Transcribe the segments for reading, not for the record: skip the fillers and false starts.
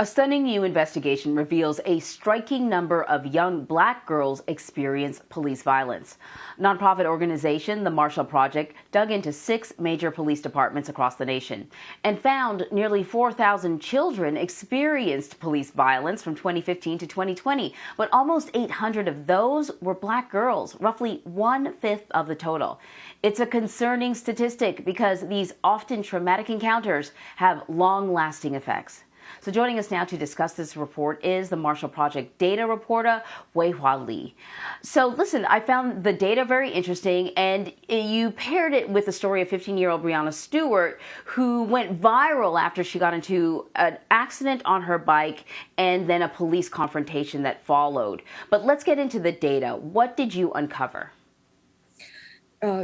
A stunning new investigation reveals a striking number of young black girls experience police violence. Nonprofit organization The Marshall Project dug into 6 major police departments across the nation and found nearly 4,000 children experienced police violence from 2015 to 2020, but almost 800 of those were black girls, roughly 1/5 of the total. It's a concerning statistic because these often traumatic encounters have long-lasting effects. So joining us now to discuss this report is the Marshall Project data reporter, Weihua Li. So listen, I found the data very interesting, and you paired it with the story of 15-year-old Breonna Stewart, who went viral after she got into an accident on her bike and then a police confrontation that followed. But let's get into the data. What did you uncover?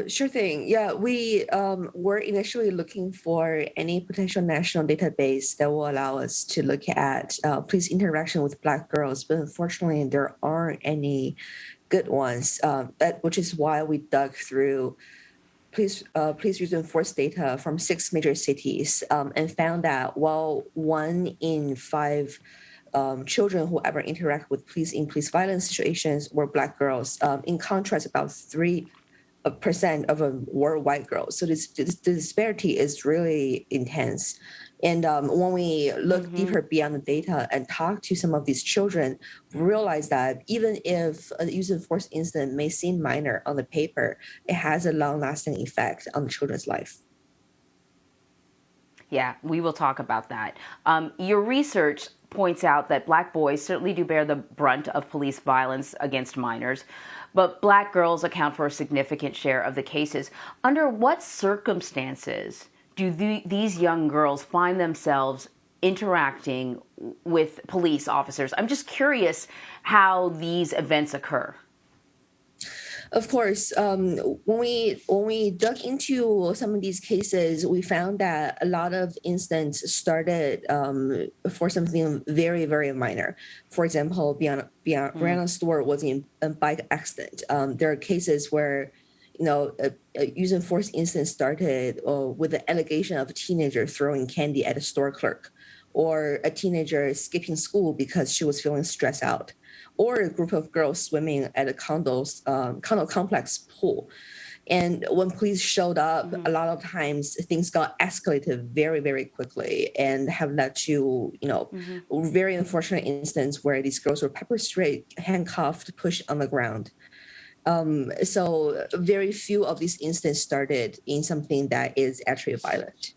Sure thing. Yeah, we were initially looking for any potential national database that will allow us to look at police interaction with Black girls, but unfortunately, there aren't any good ones. Which is why we dug through police use and force data from 6 major cities and found that while 1 in 5 children who ever interact with police in police violence situations were Black girls. In contrast, about 3% of them were white girls. So the disparity is really intense. And when we look deeper beyond the data and talk to some of these children, we realize that even if a use of force incident may seem minor on the paper, it has a long-lasting effect on the children's life. Yeah, we will talk about that. Your research points out that black boys certainly do bear the brunt of police violence against minors, but black girls account for a significant share of the cases. Under what circumstances do these young girls find themselves interacting with police officers? I'm just curious how these events occur. Of course, when we dug into some of these cases, we found that a lot of incidents started for something very, very minor. For example, Breonna Stewart was in a bike accident. There are cases where, a use of force incident started with the allegation of a teenager throwing candy at a store clerk, or a teenager skipping school because she was feeling stressed out, or a group of girls swimming at a condo complex pool. And when police showed up, a lot of times things got escalated very, very quickly and have led to, very unfortunate incidents where these girls were pepper sprayed, handcuffed, pushed on the ground. So very few of these incidents started in something that is actually violent.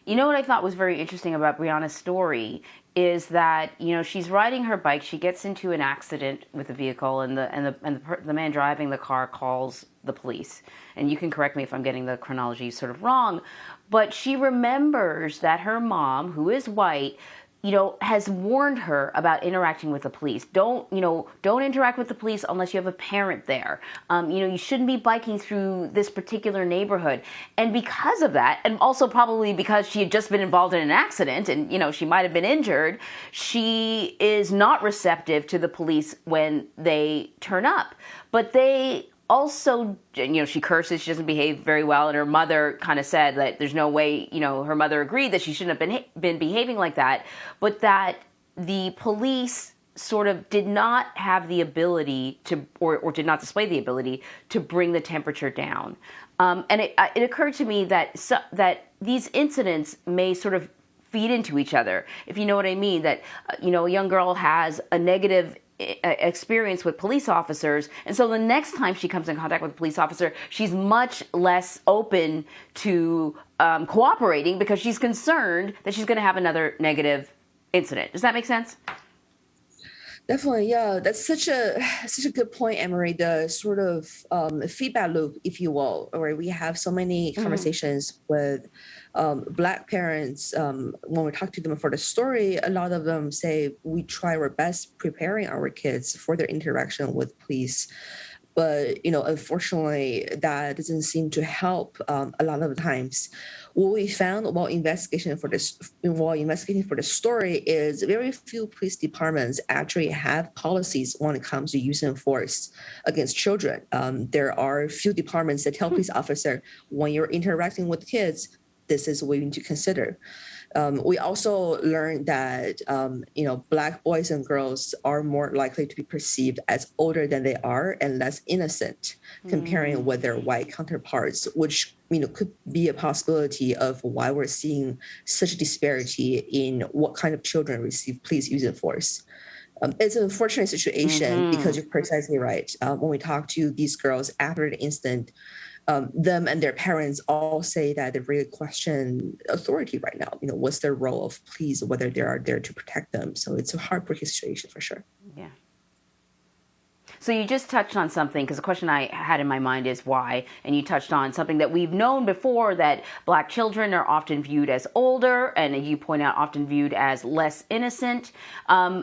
You know what I thought was very interesting about Brianna's story is that she's riding her bike. She gets into an accident with a vehicle, and the man driving the car calls the police. And you can correct me if I'm getting the chronology sort of wrong, but she remembers that her mom, who is white, has warned her about interacting with the police. Don't interact with the police unless you have a parent there. You shouldn't be biking through this particular neighborhood. And because of that, and also probably because she had just been involved in an accident and, she might have been injured, she is not receptive to the police when they turn up. But they also, she curses, she doesn't behave very well, and her mother kind of said that there's no way, her mother agreed that she shouldn't have been behaving like that, but that the police sort of did not have the ability to, or did not display the ability to bring the temperature down. And it occurred to me that these incidents may sort of feed into each other, if you know what I mean, that, a young girl has a negative experience with police officers, and so the next time she comes in contact with a police officer, she's much less open to cooperating because she's concerned that she's going to have another negative incident. Does that make sense? Definitely, yeah. That's such a good point, Emery. The sort of feedback loop, if you will, where we have so many conversations with Black parents. When we talk to them for the story, a lot of them say we try our best preparing our kids for their interaction with police. But unfortunately, that doesn't seem to help a lot of the times. What we found while investigating for the story is very few police departments actually have policies when it comes to using force against children. There are few departments that tell police officer when you're interacting with kids, this is what you need to consider. We also learned that Black boys and girls are more likely to be perceived as older than they are and less innocent comparing with their white counterparts, which could be a possibility of why we're seeing such a disparity in what kind of children receive police use of force. It's an unfortunate situation because you're precisely right. When we talk to these girls after the incident, them and their parents all say that they really question authority right now. What's their role of police, whether they are there to protect them. So it's a heartbreaking situation for sure. Yeah. So you just touched on something, because the question I had in my mind is why, and you touched on something that we've known before, that Black children are often viewed as older, and you point out often viewed as less innocent.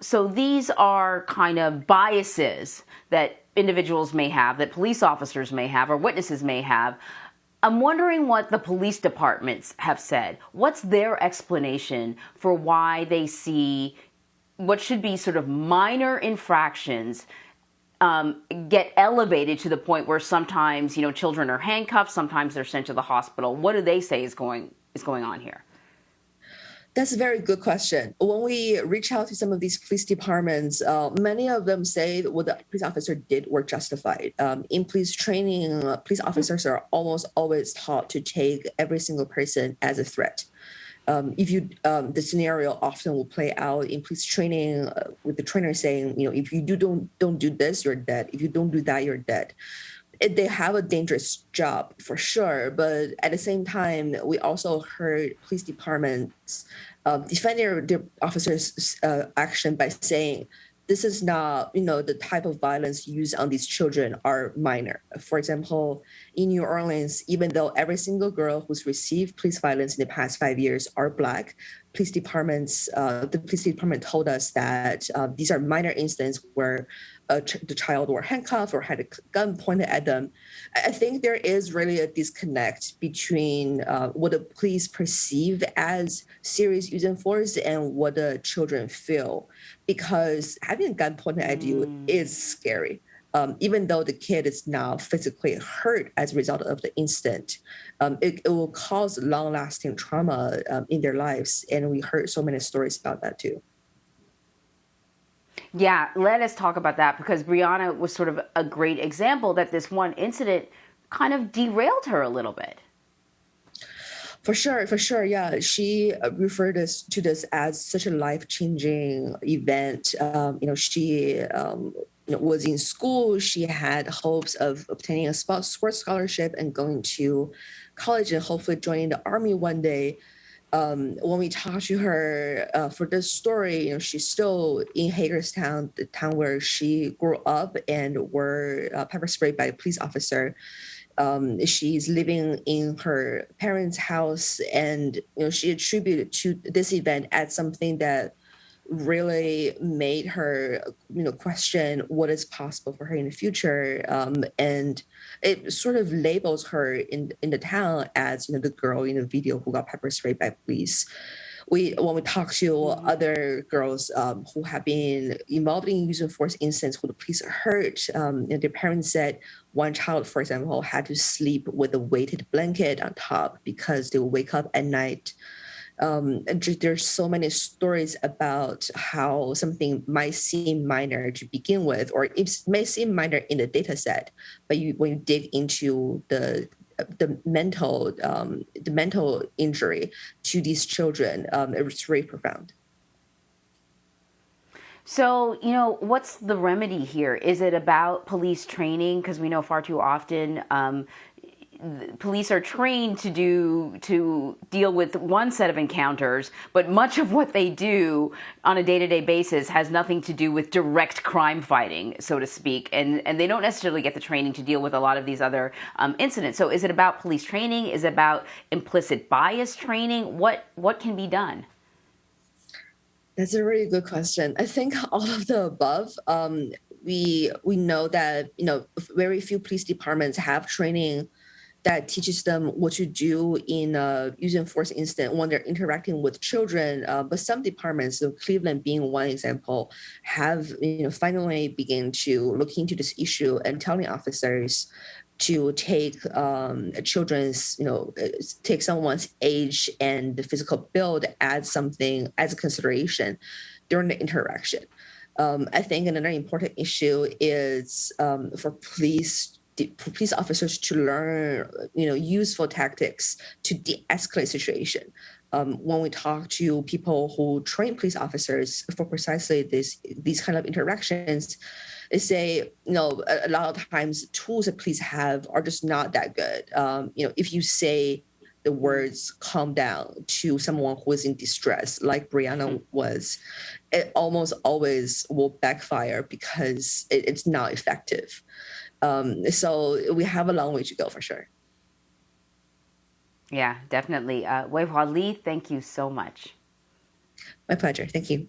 So these are kind of biases that individuals may have, that police officers may have, or witnesses may have. I'm wondering what the police departments have said. What's their explanation for why they see what should be sort of minor infractions get elevated to the point where sometimes, children are handcuffed, sometimes they're sent to the hospital? What do they say is going on here? That's a very good question. When we reach out to some of these police departments, many of them say that what the police officer did were justified. In police training, police officers are almost always taught to take every single person as a threat. The scenario often will play out in police training with the trainer saying, if you don't do this, you're dead. If you don't do that, you're dead. They have a dangerous job for sure, but at the same time, we also heard police departments defend their officers' action by saying, this is not, the type of violence used on these children are minor. For example, in New Orleans, even though every single girl who's received police violence in the past 5 years are Black, the police department told us that these are minor incidents where the child were handcuffed or had a gun pointed at them. I think there is really a disconnect between what the police perceive as serious use of force and what the children feel, because having a gun pointed at you is scary. Even though the kid is now physically hurt as a result of the incident, it will cause long-lasting trauma in their lives. And we heard so many stories about that too. Yeah, let us talk about that, because Brianna was sort of a great example that this one incident kind of derailed her a little bit. For sure. Yeah, she referred to this as such a life-changing event. She was in school. She had hopes of obtaining a sports scholarship and going to college and hopefully joining the Army one day. When we talked to her for this story, she's still in Hagerstown, the town where she grew up, and were pepper sprayed by a police officer. She's living in her parents' house, and she attributed to this event as something that really made her question what is possible for her in the future, and it sort of labels her in the town as the girl in the video who got pepper sprayed by police. When we talk to other girls who have been involved in use of force incidents who the police hurt, their parents said one child, for example, had to sleep with a weighted blanket on top because they would wake up at night. There's so many stories about how something might seem minor to begin with, or it may seem minor in the data set, but when you dig into the mental injury to these children, it's really profound. So, what's the remedy here? Is it about police training? Because we know far too often police are trained to deal with one set of encounters, but much of what they do on a day-to-day basis has nothing to do with direct crime fighting, so to speak, and they don't necessarily get the training to deal with a lot of these other incidents. So is it about police training? Is it about implicit bias training? What can be done? That's a really good question. I think all of the above. We know that very few police departments have training that teaches them what to do in a use of force incident when they're interacting with children. But some departments, so Cleveland being one example, have finally begun to look into this issue and telling officers to take children's, take someone's age and physical build as a consideration during the interaction. I think another important issue is for police officers to learn, useful tactics to de-escalate situation. When we talk to people who train police officers for precisely these kind of interactions, they say, a lot of times tools that police have are just not that good. If you say the words calm down to someone who is in distress, like Brianna was, it almost always will backfire because it's not effective. So we have a long way to go for sure. Yeah, definitely. Weihua Li, thank you so much. My pleasure. Thank you.